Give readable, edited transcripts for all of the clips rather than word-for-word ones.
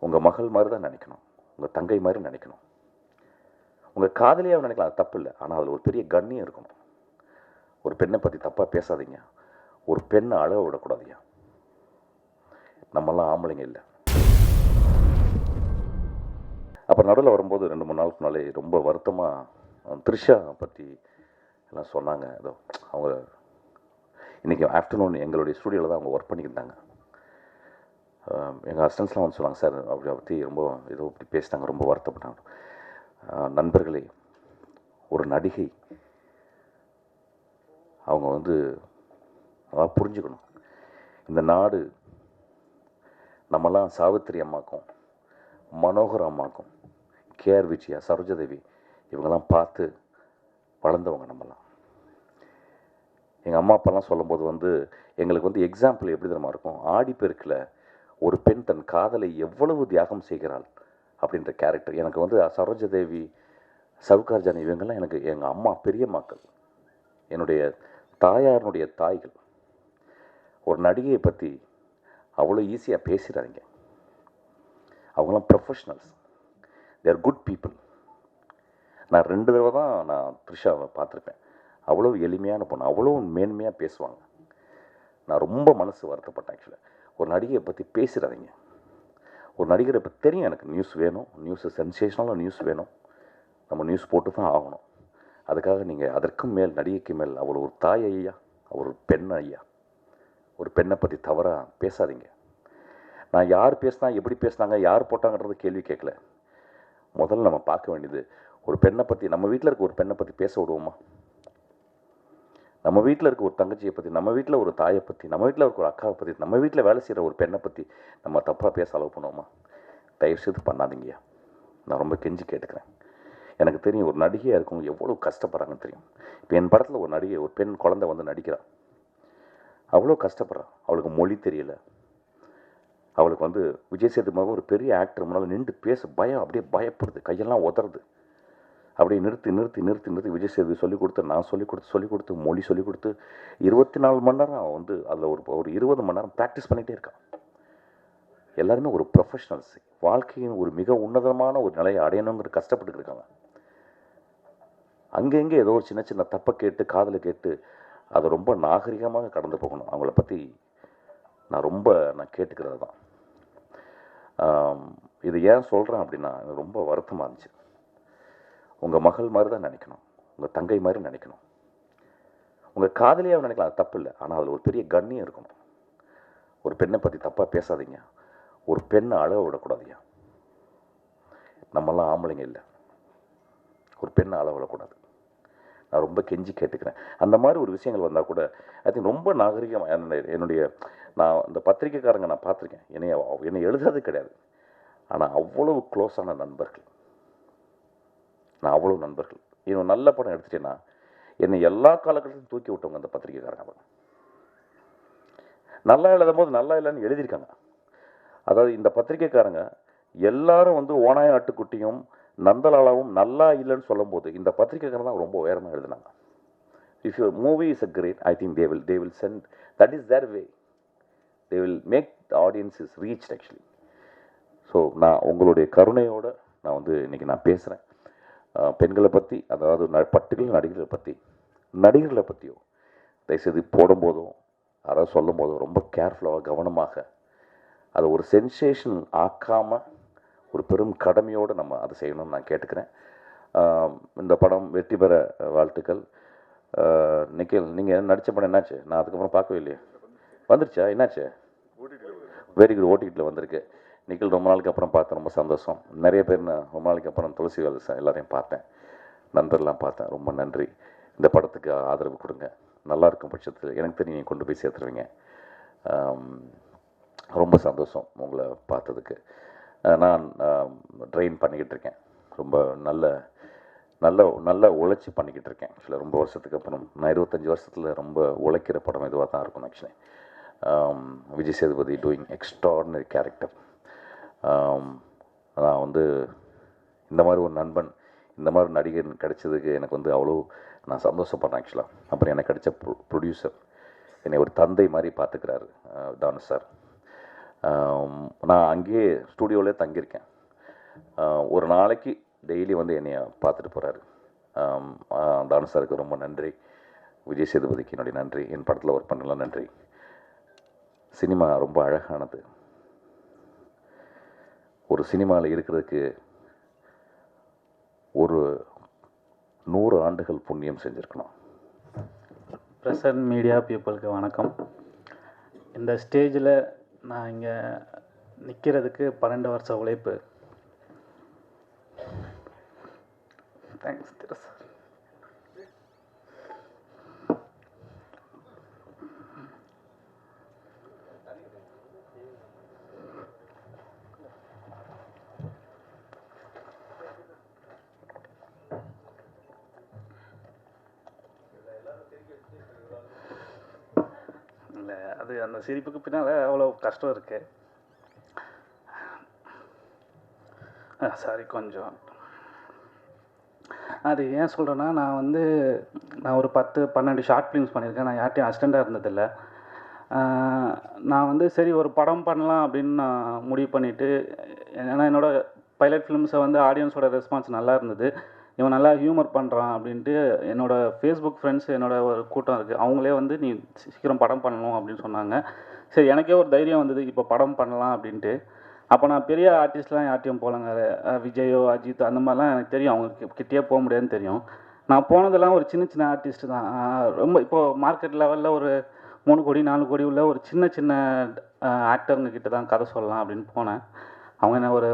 உங்கள் மகள் மாதிரி தான் நினைக்கணும், உங்கள் தங்கை மாதிரி நினைக்கணும், உங்கள் காதலியாக நினைக்கலாம், அது தப்பு இல்லை. ஆனால் அதில் ஒரு பெரிய கண்ணியம் இருக்கணும். ஒரு பெண்ணை பற்றி தப்பாக பேசாதீங்க, ஒரு பெண்ணை அழக விடக்கூடாதுயா. நம்மெல்லாம் ஆம்பளைங்க இல்லை. அப்புறம் நடுவில் வரும்போது 2-3 நாளுக்கு முன்னாலே ரொம்ப வருத்தமாக த்ரிஷா பற்றி எல்லாம் சொன்னாங்க. ஏதோ அவங்க இன்றைக்கி ஆஃப்டர்நூன் எங்களுடைய ஸ்டூடியோவில் தான் அவங்க ஒர்க் பண்ணியிருந்தாங்க. எங்கள் அசிஸ்டன்ஸ்லாம் வந்து சொன்னாங்க, சார் அப்படி பற்றி ரொம்ப ஏதோ இப்படி பேசிட்டாங்க, ரொம்ப வருத்தப்பட்டாங்க. நண்பர்களே, ஒரு நடிகை அவங்க வந்து நல்லா புரிஞ்சுக்கணும். இந்த நாடு நம்மலாம் சாவித்திரி அம்மாக்கும் மனோகர் அம்மாக்கும் கேஆர் விஜயா, சரோஜாதேவி இவங்கெல்லாம் பார்த்து வளர்ந்தவங்க. நம்மலாம் எங்கள் அம்மா அப்பாலாம் சொல்லும்போது வந்து எங்களுக்கு வந்து எக்ஸாம்பிள் எப்படி தெரியுமா இருக்கும், ஆடிப்பெருக்கில் ஒரு பெண் தன் காதலை எவ்வளவு தியாகம் செய்கிறாள் அப்படின்ற கேரக்டர். எனக்கு வந்து சரோஜாதேவி, சவுகார் ஜானி இவங்கெல்லாம் எனக்கு எங்கள் அம்மா பெரியம்மாக்கள், என்னுடைய தாயாருடைய தாய்கள். ஒரு நடிகையை பற்றி அவ்வளோ ஈஸியாக பேசிடாதீங்க. அவங்களாம் ப்ரொஃபஷ்னல்ஸ், தேர் குட் பீப்புள். நான் 2 தடவை தான் நான் த்ரிஷாவை பார்த்துருப்பேன். அவ்வளோ எளிமையான பொண்ணு, அவ்வளோ மேன்மையாக பேசுவாங்க. நான் ரொம்ப மனசு வருத்தப்பட்டேன் ஆக்சுவலாக. ஒரு நடிகையை பற்றி பேசிடாதீங்க. ஒரு நடிகரை பற்றி தெரியும் எனக்கு, நியூஸ் வேணும், நியூஸு சென்சேஷனலாக நியூஸ் வேணும், நம்ம நியூஸ் போட்டு தான் ஆகணும். அதுக்காக நீங்கள் அதற்கும் மேல், நடிகைக்கு மேல் அவள் ஒரு தாய் ஐயா, அவர் ஒரு பெண் ஐயா. ஒரு பெண்ணை பற்றி தவறாக பேசாதீங்க. நான் யார் பேசினா, எப்படி பேசினாங்க, யார் போட்டாங்கன்றது கேள்வி கேட்கல. முதல்ல நம்ம பார்க்க வேண்டியது, ஒரு பெண்ணை பற்றி, நம்ம வீட்டில் இருக்க ஒரு பெண்ணை பற்றி பேச விடுவோமா? நம்ம வீட்டில் இருக்க ஒரு தங்கச்சியை பற்றி, நம்ம வீட்டில் ஒரு தாயை பற்றி, நம்ம வீட்டில் இருக்க ஒரு அக்காவை பற்றி, நம்ம வீட்டில் வேலை செய்கிற ஒரு பெண்ணை பற்றி நம்ம தப்பாக பேச அளவு பண்ணுவோமா? தயவுசெய்து பண்ணாதீங்கய்யா. நான் ரொம்ப கெஞ்சி கேட்டுக்கிறேன். எனக்கு தெரியும் ஒரு நடிகையாக இருக்கவங்க எவ்வளோ கஷ்டப்படுறாங்கன்னு தெரியும். இப்போ என் படத்தில் ஒரு நடிகை, ஒரு பெண் குழந்தை வந்து நடிக்கிறாள். அவ்வளோ கஷ்டப்படுறான். அவளுக்கு மொழி தெரியல. அவளுக்கு வந்து விஜய் சேதுபதி ஒரு பெரிய ஆக்டர் முன்னால் நின்று பேச பயம், அப்படியே பயப்படுது, கையெல்லாம் உதறது. அப்படியே நிறுத்தி விஜய் சேதுபதி சொல்லிக் கொடுத்து, நான் சொல்லிக் கொடுத்து மொழி சொல்லிக் கொடுத்து 24 மணி நேரம் அவன் வந்து அதில் ஒரு 20 மணி நேரம் ப்ராக்டிஸ் பண்ணிகிட்டே இருக்கான். எல்லாருமே ஒரு ப்ரொஃபஷனல்ஸ், வாழ்க்கையின் ஒரு மிக உன்னதமான ஒரு நிலையை அடையணுங்கிற கஷ்டப்பட்டு இருக்காங்க. அங்கங்கே ஏதோ ஒரு சின்ன சின்ன தப்பை கேட்டு, காதலை கேட்டு அதை ரொம்ப நாகரிகமாக கடந்து போகணும். அவங்கள பற்றி நான் கேட்டுக்கிறது தான். இது ஏன் சொல்கிறேன் அப்படின்னா, எனக்கு ரொம்ப வருத்தமாக இருந்துச்சு. உங்கள் மகள் மாதிரி தான் நினைக்கணும், உங்கள் தங்கை மாதிரி நினைக்கணும், உங்கள் காதலியாக நினைக்கலாம், அது தப்பு இல்லை. ஆனால் அதில் ஒரு பெரிய கண்ணியம் இருக்கணும். ஒரு பெண்ணை பற்றி தப்பாக பேசாதீங்க, ஒரு பெண்ணை அழக விடக்கூடாதுயா. நம்மெல்லாம் ஆம்பளைங்க இல்லை. ஒரு பெண்ணை அழ விடக்கூடாது. நான் ரொம்ப கெஞ்சி கேட்டுக்கிறேன். அந்த மாதிரி ஒரு விஷயங்கள் வந்தால் கூட ஐ திங்க் ரொம்ப நாகரிகமாக என்னுடைய நான் இந்த பத்திரிக்கைக்காரங்க நான் பார்த்துருக்கேன். என்னை எழுதாது கிடையாது, ஆனால் அவ்வளவு க்ளோஸான நண்பர்கள். நான் அவ்வளோ நண்பர்கள். இன்னும் நல்ல படம் எடுத்துட்டேன்னா என்னை எல்லா காலகட்டத்திலும் தூக்கி விட்டவங்க அந்த பத்திரிக்கைக்காரங்க. அவங்க நல்லா எழுதும் போது நல்லா இல்லைன்னு எழுதியிருக்காங்க. அதாவது இந்த பத்திரிக்கைக்காரங்க எல்லாரும் வந்து ஓனாய ஆட்டுக்குட்டியும் நந்தலாலாவும் நல்லா இல்லைன்னு சொல்லும் போது இந்த பத்திரிக்கைக்காரங்க தான் ரொம்ப உயரமாக எழுதினாங்க. If your movie is a great, I think they will send, that is their way, they will make the audiences reached actually. So நான் உங்களுடைய கருணையோடு நான் வந்து இன்றைக்கி நான் பேசுகிறேன். பெண்களை பற்றி, அதாவது பர்டிகுலர் நடிகர்களை பற்றியோ தயவுசெய்து போடும்போதும் யாராவது சொல்லும் போதும் ரொம்ப கேர்ஃபுல்லாக, கவனமாக, அதை ஒரு சென்சேஷன் ஆக்காமல் ஒரு பெரும் கடமையோடு நம்ம அதை செய்யணும்னு நான் கேட்டுக்கிறேன். இந்த படம் வெற்றி பெற வாழ்த்துக்கள். நிக்கில், நீங்கள் நடித்த படம் என்னாச்சு? நான் அதுக்கப்புறம் பார்க்கவே இல்லையே. வந்துருச்சா? என்னாச்சு? வெரி குட், ஓடிடியில் வந்திருக்கு. நிக்கில் ரொம்ப நாளைக்கு அப்புறம் பார்த்தேன், ரொம்ப சந்தோஷம். நிறைய பேர் நான் ரொம்ப நாளைக்கு அப்புறம் துளசி வேலை எல்லாரையும் பார்த்தேன், நண்பர்லாம் பார்த்தேன். ரொம்ப நன்றி. இந்த படத்துக்கு ஆதரவு கொடுங்க. நல்லா இருக்கும் பட்சத்தில் எனக்கு தெரியும் நீங்கள் கொண்டு போய் சேர்த்துருவீங்க. ரொம்ப சந்தோஷம் உங்களை பார்த்ததுக்கு. நான் ட்ரெயின் பண்ணிக்கிட்டு இருக்கேன். ரொம்ப நல்ல உழைச்சி பண்ணிக்கிட்டு இருக்கேன் ஆக்சுவலாக. ரொம்ப வருஷத்துக்கு அப்புறம் நான் 25 வருஷத்தில் ரொம்ப உழைக்கிற படம் இதுவாக தான் இருக்கும் actually. Vijay Sethupathi doing extraordinary character. நான் வந்து இந்த மாதிரி ஒரு நண்பன், இந்த மாதிரி நடிகர் கிடைச்சதுக்கு எனக்கு வந்து அவ்வளோ நான் சந்தோஷப்படுறேன் ஆக்சுவலாக. அப்புறம் எனக்கு கிடைச்ச ப்ரொடியூசர் என்னை ஒரு தந்தை மாதிரி பார்த்துக்கிறாரு, தானு சார். நான் அங்கேயே ஸ்டூடியோவிலே தங்கியிருக்கேன். ஒரு நாளைக்கு டெய்லி வந்து என்னை பார்த்துட்டு போகிறாரு. தானு சாருக்கு ரொம்ப நன்றி. விஜய் சேதுபதிக்கு என்னுடைய நன்றி. என் படத்தில் ஒர்க் பண்ணலாம் நன்றி. சினிமா ரொம்ப அழகானது. ஒரு சினிமாவில் இருக்கிறதுக்கு ஒரு 100 ஆண்டுகள் புண்ணியம் செஞ்சுருக்கணும். ப்ரெசன்ட் மீடியா பீப்புளுக்கு வணக்கம். இந்த ஸ்டேஜில் நான் இங்கே நிற்கிறதுக்கு 12 வருஷ உழைப்பு. தேங்க்ஸ் திரு சார். இல்லை, அது அந்த சிரிப்புக்கு பின்னால் அவ்வளோ கஷ்டம் இருக்குது. சாரி, கொஞ்சம் அது ஏன் சொல்கிறேன்னா, நான் ஒரு 10-12 ஷார்ட் ஃபிலிம்ஸ் பண்ணியிருக்கேன். நான் யார்ட்டையும் அசிஸ்டண்ட்டாக இருந்ததில்லை. நான் சரி ஒரு படம் பண்ணலாம் அப்படின்னு நான் முடிவு பண்ணிவிட்டு, ஏன்னா என்னோடய பைலட் ஃபிலிம்ஸை ஆடியன்ஸோட ரெஸ்பான்ஸ் நல்லா இருந்தது. இவன் நல்லா ஹியூமர் பண்ணுறான் அப்படின்ட்டு என்னோடய ஃபேஸ்புக் ஃப்ரெண்ட்ஸ், என்னோடய ஒரு கூட்டம் இருக்குது, அவங்களே நீ சீக்கிரம் படம் பண்ணணும் அப்படின்னு சொன்னாங்க. சரி, எனக்கே ஒரு தைரியம் வந்தது, இப்போ படம் பண்ணலாம் அப்படின்ட்டு. அப்போ நான் பெரிய ஆர்டிஸ்ட்லாம் யார்ட்டையும் போகலங்க. விஜயோ அஜித் அந்த மாதிரிலாம் எனக்கு தெரியும், அவங்க கிட்டே போக முடியாதுன்னு தெரியும். நான் போனதெல்லாம் ஒரு சின்ன சின்ன ஆர்டிஸ்ட்டு தான். ரொம்ப இப்போது மார்க்கெட் லெவலில் ஒரு 3 கோடி 4 கோடி உள்ள ஒரு சின்ன சின்ன ஆக்டருங்க கிட்ட தான் கதை சொல்லலாம் அப்படின்னு போனேன். அவங்க என்ன ஒரு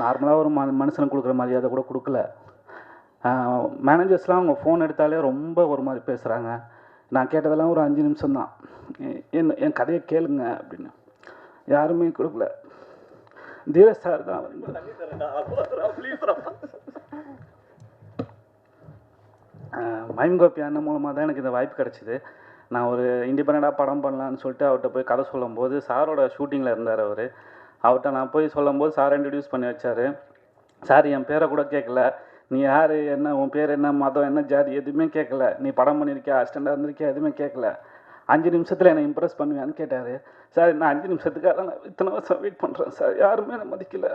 நார்மலாக ஒரு மனுஷனுக்கு கொடுக்குற மரியாதை கூட கொடுக்கல. மேனேஜர்ஸ்லாம் அவங்க ஃபோன் எடுத்தாலே ரொம்ப ஒரு மாதிரி பேசுகிறாங்க. நான் கேட்டதெல்லாம் ஒரு 5 நிமிஷம் தான், என் கதையை கேளுங்க அப்படின்னு. யாருமே கொடுக்கல. தீரஜ் சார் தான் மைம்கோப்பி அண்ணன் மூலமாக தான் எனக்கு இந்த வாய்ப்பு கிடச்சிது. நான் ஒரு இண்டிபெண்ட்டாக படம் பண்ணலான்னு சொல்லிட்டு அவர்கிட்ட போய் கதை சொல்லும்போது, சாரோட ஷூட்டிங்கில் இருந்தார் அவர். அவர்கிட்ட நான் போய் சொல்லும்போது சார் இன்ட்ரடியூஸ் பண்ணி வச்சார். சார் என் பேரை கூட கேட்கல, நீ யார், என்ன உன் பேர், என்ன மதம், என்ன ஜாதி, எதுவுமே கேட்கல. நீ படம் பண்ணியிருக்கியா, அசிஸ்டண்டாக இருந்திருக்கியா, எதுவுமே கேட்கல. 5 நிமிஷத்தில் என்னை இம்ப்ரெஸ் பண்ணுவேன்னு கேட்டார். சார் நான் 5 நிமிஷத்துக்காக நான் இத்தனை வருஷம் வெயிட் பண்ணுறேன் சார், யாருமே என்னை மதிக்கல.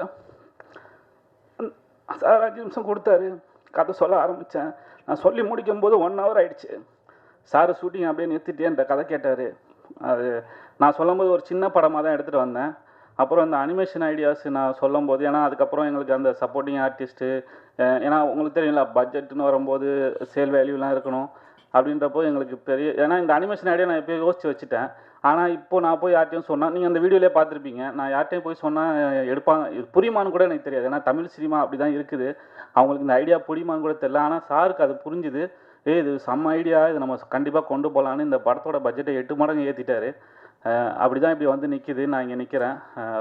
சார் 5 நிமிஷம் கொடுத்தாரு, கதை சொல்ல ஆரம்பித்தேன். நான் சொல்லி முடிக்கும்போது 1 hour ஆகிடுச்சு. சார் ஷூட்டிங் அப்படியே நிறுத்திட்டே இந்த கதை கேட்டார். அது நான் சொல்லும்போது ஒரு சின்ன படமாக தான் எடுத்துகிட்டு வந்தேன். அப்புறம் அந்த அனிமேஷன் ஐடியாஸ் நான் சொல்லும்போது, ஏன்னா அதுக்கப்புறம் எங்களுக்கு அந்த சப்போர்ட்டிங் ஆர்டிஸ்ட்டு, ஏன்னா உங்களுக்கு தெரியுங்களா, பட்ஜெட்டுன்னு வரும்போது சேல் வேல்யூலாம் இருக்கணும். அப்படின்றப்போ எங்களுக்கு பெரிய, ஏன்னா இந்த அனிமேஷன் ஐடியா நான் எப்போயும் யோசித்து வச்சுட்டேன். ஆனால் இப்போது நான் போய் யார்ட்டையும் சொன்னால், நீங்கள் அந்த வீடியோலேயே பார்த்துருப்பீங்க, நான் யார்ட்டையும் போய் சொன்னால் எடுப்பாங்க, இது புரியுமான்னு கூட எனக்கு தெரியாது. ஏன்னா தமிழ் சினிமா அப்படி தான் இருக்குது, அவங்களுக்கு இந்த ஐடியா புரியுமான்னு கூட தெரியல. ஆனால் சாருக்கு அது புரிஞ்சுது. இது செம்ம ஐடியா, இது நம்ம கண்டிப்பாக கொண்டு போகலான்னு இந்த படத்தோட பட்ஜெட்டை 8 மடங்கு ஏற்றிட்டார். அப்படி தான் இப்படி நிற்கிது, நான் இங்கே நிற்கிறேன்.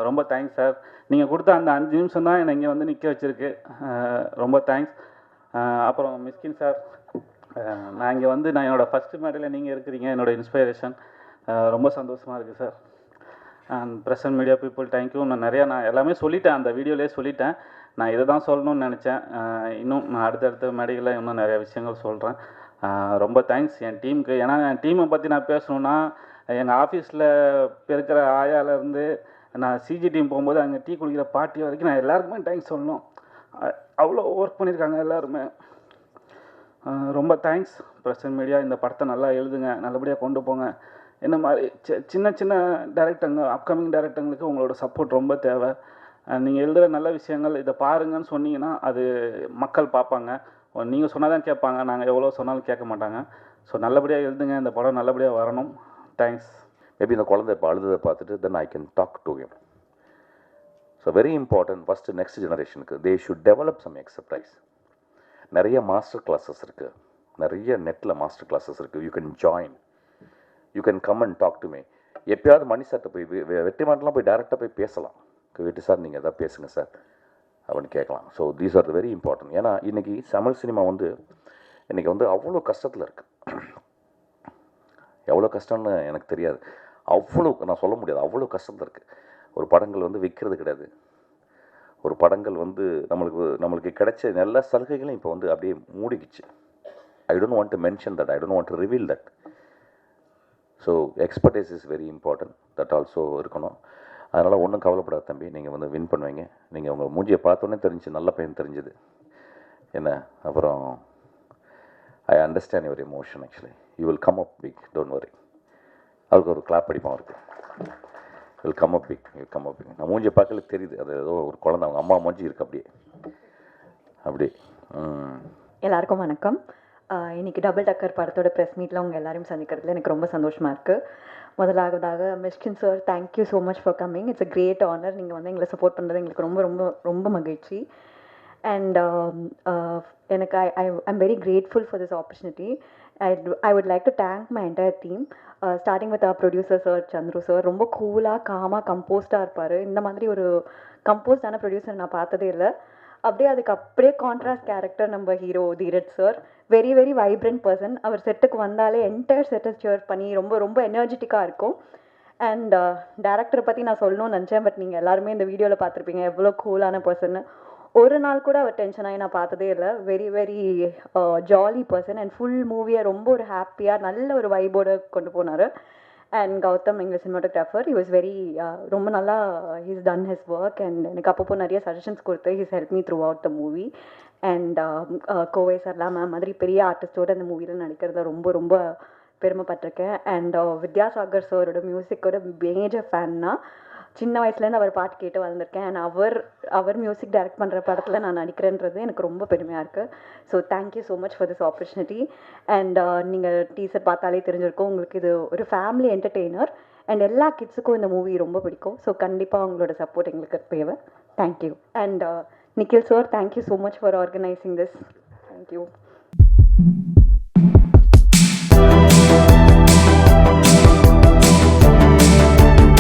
ரொம்ப தேங்க்ஸ் சார். நீங்கள் கொடுத்த அந்த 5 நிமிஷம் தான் என்னை இங்கே நிற்க வச்சுருக்கு. ரொம்ப தேங்க்ஸ். அப்புறம் மிஸ்கின் சார், நான் இங்கே நான் என்னோடய ஃபஸ்ட்டு மேடையில் நீங்கள் இருக்கிறீங்க, என்னோடய இன்ஸ்பைரேஷன். ரொம்ப சந்தோஷமாக இருக்குது sir. And present media people thank you. நான் எல்லாமே சொல்லிட்டேன், அந்த வீடியோலேயே சொல்லிட்டேன். நான் இதை தான் சொல்லணும்னு நினச்சேன். இன்னும் நான் அடுத்தடுத்த மேடைகளில் இன்னும் நிறையா விஷயங்கள் சொல்கிறேன். ரொம்ப தேங்க்ஸ் என் டீமுக்கு. ஏன்னா என் டீமை பற்றி நான் பேசணுன்னா, எங்கள் ஆஃபீஸில் இருக்கிற ஆயாலேருந்து நான் சிஜி டீம் போகும்போது அங்கே டீ குடிக்கிற பாட்டி வரைக்கும் நான் எல்லாருக்குமே தேங்க்ஸ் சொல்லணும். அவ்வளோ ஒர்க் பண்ணியிருக்காங்க எல்லாருமே. ரொம்ப தேங்க்ஸ் ப்ரெசன்ட் மீடியா. இந்த படத்தை நல்லா எழுதுங்க, நல்லபடியாக கொண்டு போங்க. என்ன மாதிரி சின்ன சின்ன டைரக்டருங்க, அப்கமிங் டைரக்டருங்களுக்கு உங்களோட சப்போர்ட் ரொம்ப தேவை. நீங்கள் எழுதுகிற நல்ல விஷயங்கள் இதை பாருங்கன்னு சொன்னீங்கன்னா அது மக்கள் பார்ப்பாங்க. நீங்கள் சொன்னால் தான் கேட்பாங்க, நாங்கள் எவ்வளோ சொன்னாலும் கேட்க மாட்டாங்க. ஸோ நல்லபடியாக எழுதுங்க, இந்த படம் நல்லபடியாக வரணும். தேங்க்ஸ். மேபி இந்த குழந்தை இப்போ அழுததை பார்த்துட்டு then I can talk to him. So very important. First next ஜெனரேஷனுக்கு they should develop some exercise. நிறைய மாஸ்டர் கிளாஸஸ் இருக்குது, நிறைய நெட்டில் மாஸ்டர் கிளாஸஸ் இருக்குது. You can join, you can come and talk to me. எப்போயாவது மணி சார்ட்ட போய் வெற்றிமாறலாம் போய் டேரெக்டாக போய் பேசலாம். வெற்றி சார் நீங்கள் எதாவது பேசுங்க சார் அப்படின்னு கேட்கலாம். So these are the very important. ஏன்னா இன்றைக்கி தமிழ் சினிமா இன்றைக்கி அவ்வளோ கஷ்டத்தில் இருக்குது. எவ்வளோ கஷ்டம்னு எனக்கு தெரியாது, அவ்வளோ நான் சொல்ல முடியாது, அவ்வளோ கஷ்டத்தில் இருக்குது. ஒரு படங்கள் விற்கிறது கிடையாது. ஒரு படங்கள் நம்மளுக்கு கிடைச்ச நல்ல சலுகைகளும் இப்போ அப்படியே மூடிக்கிச்சு. I don't want to mention that, I don't want to reveal that. So expertise is very important. That also இருக்கணும். அதனால் ஒன்றும் கவலைப்படாத தம்பி, நீங்கள் வந்து வின் பண்ணுவீங்க. நீங்கள் உங்கள் மூஞ்சியை பார்த்தோன்னே தெரிஞ்சு நல்ல பையன் தெரிஞ்சுது என்ன. அப்புறம் I understand your emotion actually. You will come up big, don't worry. அவருக்கு ஒரு கிளாப் அடிப்பான் அவருக்கு. Will come up big, will come up big. நான் மூஞ்சியை பார்க்கல தெரியுது, அது ஏதோ ஒரு குழந்தை அவங்க அம்மா மூஞ்சி இருக்கு அப்படியே அப்படி. எல்லாருக்கும் வணக்கம். இன்னைக்கு டபுள் டக்கர் படத்தோட ப்ரெஸ் மீட்டில் உங்கள் எல்லாரையும் சந்திக்கிறதுல எனக்கு ரொம்ப சந்தோஷமாக இருக்குது. முதலாவதாக Mysskin sir, thank you so much for coming. It's a great honour. நீங்கள் வந்து எங்களை சப்போர்ட் பண்ணுறது எங்களுக்கு ரொம்ப ரொம்ப ரொம்ப மகிழ்ச்சி. அண்ட் எனக்கு I'm very grateful for this opportunity. I would like to thank my entire team, starting with our producer sir Chandru sir. ரொம்ப கூலாக காமாக கம்போஸ்டாக இருப்பார். இந்த மாதிரி ஒரு கம்போஸ்டான ப்ரொடியூசர் நான் பார்த்ததே இல்லை. அப்படியே கான்ட்ராஸ்ட் கேரக்டர் நம்ம hero Dheeraj sir. Very very vibrant person. அவர் செட்டுக்கு வந்தாலே என்டையர் செட்டை சேர் பண்ணி ரொம்ப ரொம்ப எனர்ஜெட்டிக்காக இருக்கும். அண்ட் டேரக்டரை பற்றி நான் சொல்லணும்னு நினச்சேன், பட் நீங்கள் எல்லாருமே இந்த வீடியோவில் பார்த்துருப்பீங்க எவ்வளோ கூலான பர்சன். ஒரு நாள் கூட அவர் டென்ஷன் ஆகி நான் பார்த்ததே இல்லை. Very very jolly person. And full மூவியை ரொம்ப ஒரு ஹாப்பியாக நல்ல ஒரு வைபோடு கொண்டு போனார். அண்ட் கௌதம் எங்கள் சினிமாட்டோகிராஃபர், he was very ரொம்ப நல்லா he's done his work. And எனக்கு அப்பப்போ நிறைய சஜஷன்ஸ் கொடுத்து he's helped me throughout the movie. And Kovai Sarla ma'am மாதிரி பெரிய ஆர்டிஸ்டோடு அந்த மூவியில் நடிக்கிறத ரொம்ப ரொம்ப பெருமைப்பட்டிருக்கேன். அண்ட் வித்யாசாகர் சாரோட மியூசிக்கோட மேஜர் ஃபேன்னா. சின்ன வயசுலேருந்து அவர் பாட்டு கேட்டு வளர்ந்துருக்கேன். அண்ட் அவர் மியூசிக் டைரக்ட் பண்ணுற படத்தில் நான் நடிக்கிறேன்றது எனக்கு ரொம்ப பெருமையாக இருக்குது. So thank you so much for this opportunity. And நீங்கள் டீசர் பார்த்தாலே தெரிஞ்சிருக்கும், உங்களுக்கு இது ஒரு ஃபேமிலி என்டர்டெய்னர். அண்ட் எல்லா கிட்ஸுக்கும் இந்த மூவி ரொம்ப பிடிக்கும். ஸோ கண்டிப்பாக உங்களோட சப்போர்ட் எங்களுக்கு தேவை. Thank you. And Nikhil sir, thank you so much for organising this. Thank you.